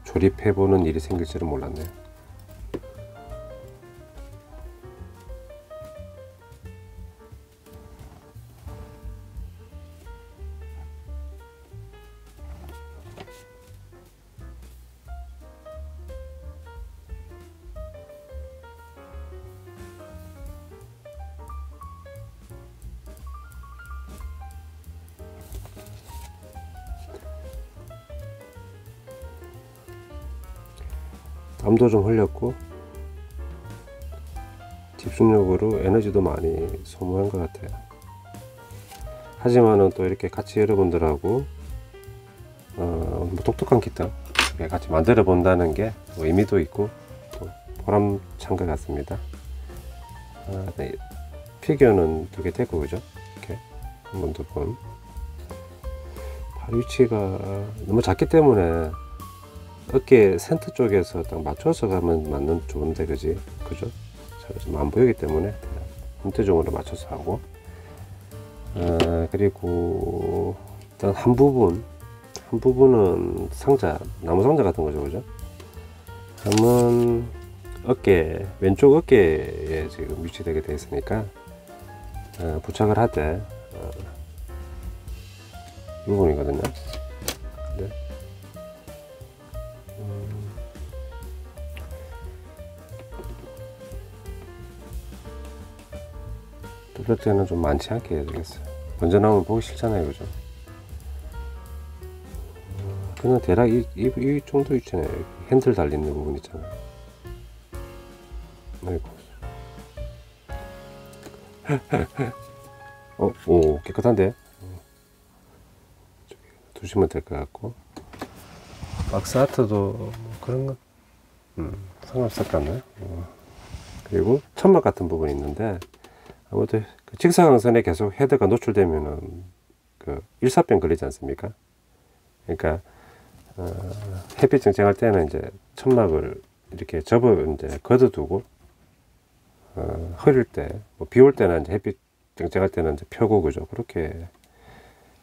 S1: 조립해 보는 일이 생길 줄은 몰랐네요. 땀도 좀 흘렸고 집중력으로 에너지도 많이 소모한 것 같아요. 하지만은 또 이렇게 같이 여러분들하고 뭐 독특한 기타 같이 만들어 본다는 게 의미도 있고 또 보람찬 것 같습니다. 네, 피규어는 두 개 됐고, 그죠? 이렇게 한 번, 두 번. 팔 위치가 너무 작기 때문에 어깨 센터 쪽에서 딱 맞춰서 가면 맞는 좋은데, 그지? 그죠? 좀 안 보이기 때문에 문태종으로 맞춰서 하고, 그리고 일단 한 부분은 상자, 나무 상자 같은 거죠, 그죠? 함은 어깨, 왼쪽 어깨에 지금 위치되게 되어 있으니까 부착을 할 때 이 부분이거든요. 네. 뜯을 때는 좀 많지 않게 해야 되겠어요. 먼저 나오면 보기 싫잖아요, 그죠? 그냥 대략 이 정도 있잖아요. 핸들 달리는 부분 있잖아요. 아이고. 오, 깨끗한데? 두시면 될 것 같고. 박스 아트도 뭐 그런 거, 상관없을 것 같나요? 그리고 천막 같은 부분이 있는데, 아무튼 그 직사광선에 계속 헤드가 노출되면은 그 일사병 걸리지 않습니까? 그러니까 햇빛 쨍쨍할 때는 이제 천막을 이렇게 이제 걷어두고 흐릴 때, 뭐 비 올 때는 이제 햇빛 쨍쨍할 때는 이제 펴고, 그죠? 그렇게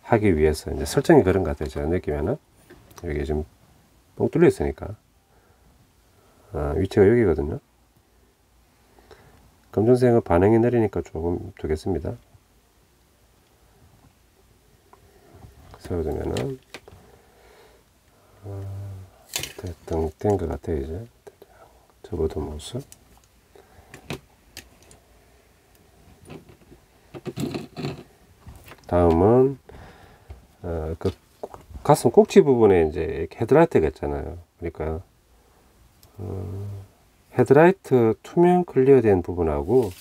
S1: 하기 위해서 이제 설정이 그런 것 같아요. 제가 느끼면은 여기 지금 뻥 뚫려 있으니까 위치가 여기거든요. 검정색은 반응이 느리니까 조금 두겠습니다. 세워두면은 등 뗀 것 같아요. 이제 접어둔 모습. 다음은 그 가슴 꼭지 부분에 이제 헤드라이트가 있잖아요. 그러니까 헤드라이트 투명 클리어된 부분하고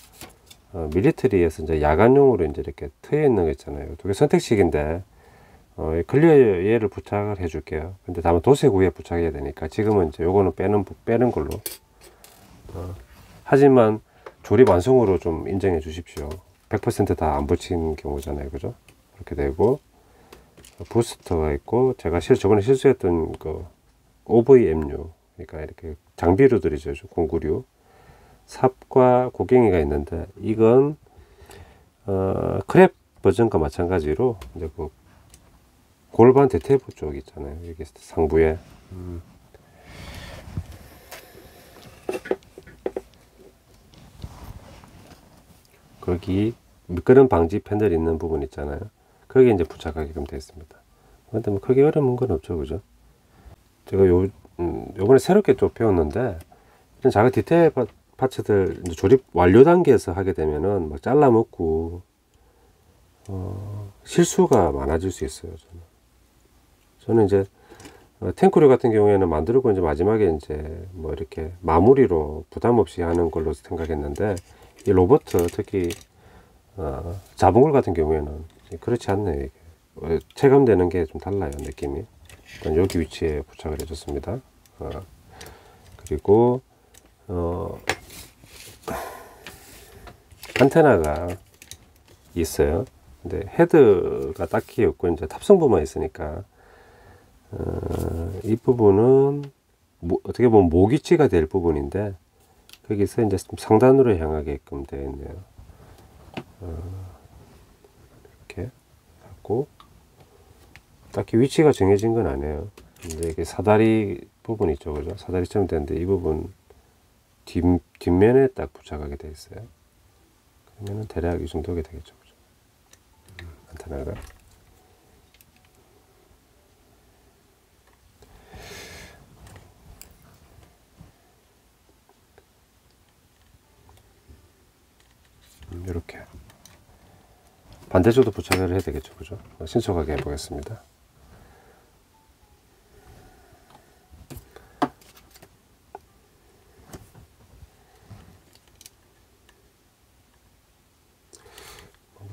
S1: 밀리터리에서 이제 야간용으로 이제 이렇게 트여 있는 거 있잖아요. 두 개 선택식인데 클리어 얘를 부착을 해줄게요. 근데 다만 도색 위에 부착해야 되니까 지금은 이제 요거는 빼는 걸로. 하지만 조립 완성으로 좀 인정해 주십시오. 100% 다 안 붙인 경우잖아요, 그죠? 그렇게 되고 부스터가 있고, 제가 저번에 실수했던 그 OVMU, 그러니까 이렇게 장비류들이죠. 공구류. 삽과 곡괭이가 있는데, 이건 크랩 버전과 마찬가지로 이제 그 골반 대퇴부 쪽 있잖아요. 여기 상부에. 거기 미끄럼 방지 패널 있는 부분 있잖아요. 거기에 이제 부착하게끔 되어 있습니다. 근데 뭐 크게 어려운 건 없죠, 그죠? 제가 요번에 새롭게 좀 배웠는데, 이런 작은 디테일 파츠들 이제 조립 완료 단계에서 하게 되면은 막 잘라 먹고 실수가 많아질 수 있어요. 저는 이제 탱크류 같은 경우에는 만들고 이제 마지막에 이제 뭐 이렇게 마무리로 부담 없이 하는 걸로 생각했는데, 이 로봇 특히 자봉굴 같은 경우에는 그렇지 않네요. 이게 체감되는 게 좀 달라요, 느낌이. 일단 여기 위치에 부착을 해줬습니다. 그리고 안테나가 있어요. 근데 헤드가 딱히 없고 이제 탑승부만 있으니까 이 부분은 어떻게 보면 모기지가 될 부분인데, 거기서 이제 상단으로 향하게끔 되어 있네요. 이렇게 하고, 딱히 위치가 정해진 건 아니에요. 이제 이게 사다리 부분 있죠, 그죠? 사다리처럼 되는데 이 부분 뒷면에 딱 부착하게 되어 있어요. 그러면은 대략 이 정도가 되겠죠, 그죠? 안테나가. 이렇게 반대쪽도 부착을 해야 되겠죠, 그죠? 신속하게 해보겠습니다.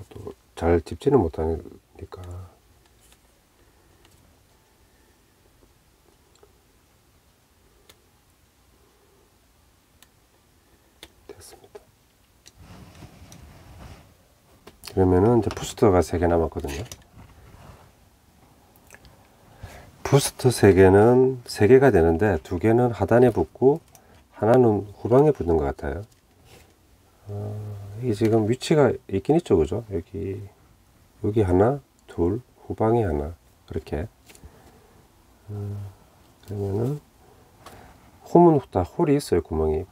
S1: 또 잘 짚지는 못하니까. 됐습니다. 그러면은 이제 부스터가 3개 남았거든요. 부스터 3개는 3개가 되는데 2개는 하단에 붙고 하나는 후방에 붙는 것 같아요. 이게 지금 위치가 있긴 있죠, 그죠? 여기 하나, 둘, 후방에 하나, 그렇게. 그러면은 홈은 다 홀이 있어요. 구멍이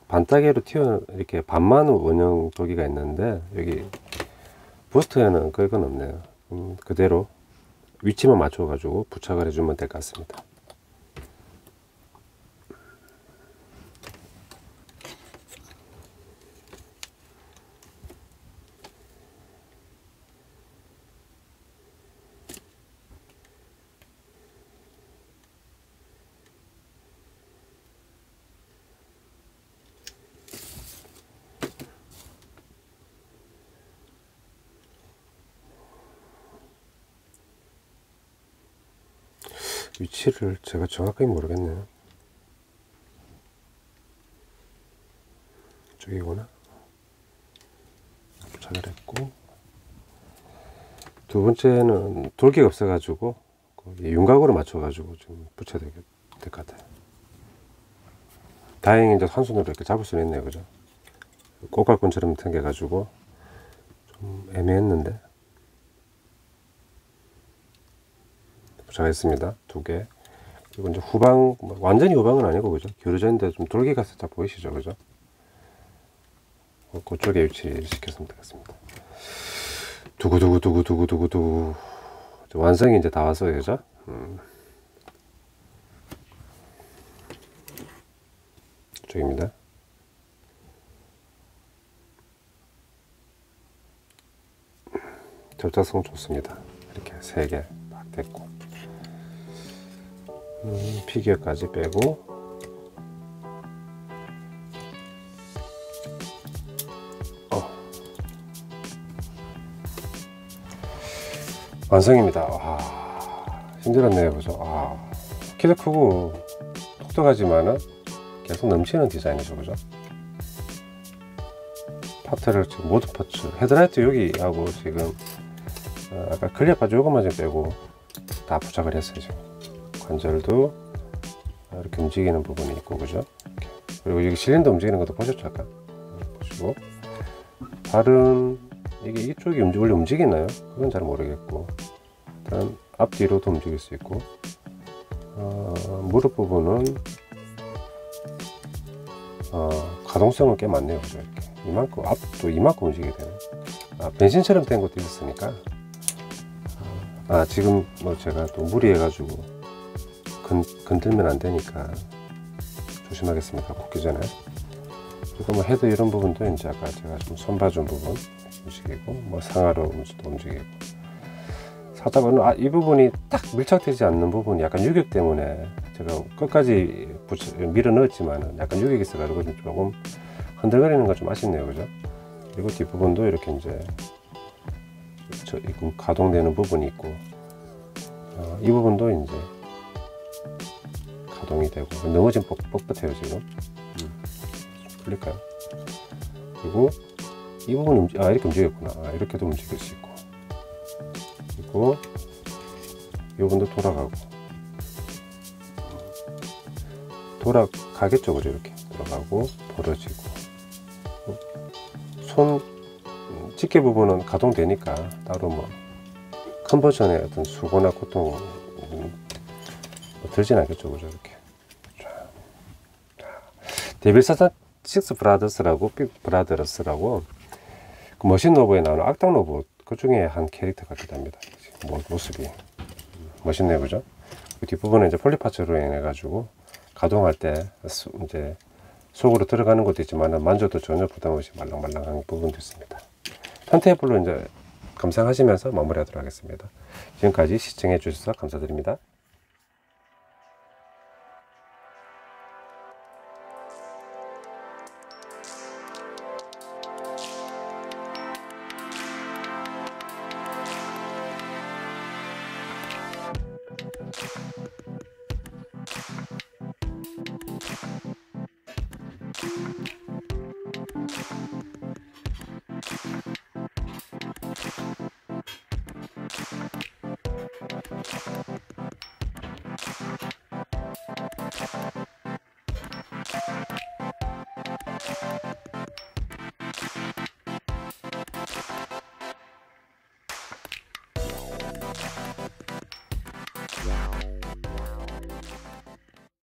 S1: 반따개로 이렇게 반만 원형 도기가 있는데, 여기 부스터에는 그건 없네요. 그대로 위치만 맞춰 가지고 부착을 해주면 될 것 같습니다. 위치를 제가 정확하게 모르겠네요. 저기구나. 부착을 했고, 두 번째는 돌기가 없어가지고 윤곽으로 맞춰가지고 좀 붙여야 될 것 같아요. 다행히 이제 한 손으로 이렇게 잡을 수는 있네요, 그죠? 꽃갈콘처럼 생겨가지고 좀 애매했는데 부착했습니다. 2개. 그리고 이제 후방, 완전히 후방은 아니고, 그죠? 기울어져 있는데 좀 돌기가 살짝 보이시죠, 그죠? 그쪽에 위치를 시켰으면 되겠습니다. 두구두구두구두구두구두구. 완성이 이제 다 왔어요, 그죠? 이쪽입니다. 접착성 좋습니다. 이렇게 3개 딱 됐고, 피규어까지 빼고, 완성입니다. 와, 힘들었네요, 그죠? 키도 크고 똑똑하지만은 계속 넘치는 디자인이죠, 그죠? 파트를 지금 모든 파츠, 헤드라이트 여기 하고 지금 아까 클리어 파츠 요것만 좀 빼고 다 부착을 했어요. 지금 관절도 이렇게 움직이는 부분이 있고, 그죠? 이렇게. 그리고 여기 실린더 움직이는 것도 보셨죠? 아까 보시고, 발은 이게 이쪽이 원래 움직이나요? 그건 잘 모르겠고, 일단 앞뒤로도 움직일 수 있고, 무릎 부분은 가동성은 꽤 많네요. 그죠? 이렇게 이만큼 앞도 이만큼 움직이게 되네. 변신처럼 된 것도 있었으니까. 지금 뭐 제가 또 무리해가지고 건들면 안 되니까 조심하겠습니다. 굽기 전에. 그리고 뭐 헤드 이런 부분도 이제 아까 제가 좀 손봐준 부분 움직이고, 뭐 상하로 움직이고. 살짝 이 부분이 딱 밀착되지 않는 부분이 약간 유격 때문에 제가 끝까지 밀어 넣었지만 약간 유격이 있어가지고 조금 흔들거리는 건 좀 아쉽네요. 그죠? 그리고 뒷부분도 이렇게 이제 가동되는 부분이 있고, 이 부분도 이제 가동이 되고, 너무 지금 뻣뻣해요 지금. 풀릴까요? 그리고 이 부분이 이렇게 움직였구나. 이렇게도 움직일 수 있고, 그리고 이 부분도 돌아가겠죠. 그죠? 이렇게 돌아가고 벌어지고, 손 집게 부분은 가동되니까 따로 뭐 컨버전의 어떤 수고나 고통 들진 않겠죠. 그죠? 이렇게. 데빌사타 6 브라더스라고, 빅 브라더스라고, 그 머신 로보에 나오는 악당 로봇 그 중에 한 캐릭터 같기도 합니다. 모습이 멋있네요. 그죠? 그 뒷부분에 이제 폴리파츠로 인해 가지고 가동할 때 이제 속으로 들어가는 것도 있지만 만져도 전혀 부담 없이 말랑말랑한 부분도 있습니다. 턴테이블로 이제 감상하시면서 마무리하도록 하겠습니다. 지금까지 시청해 주셔서 감사드립니다.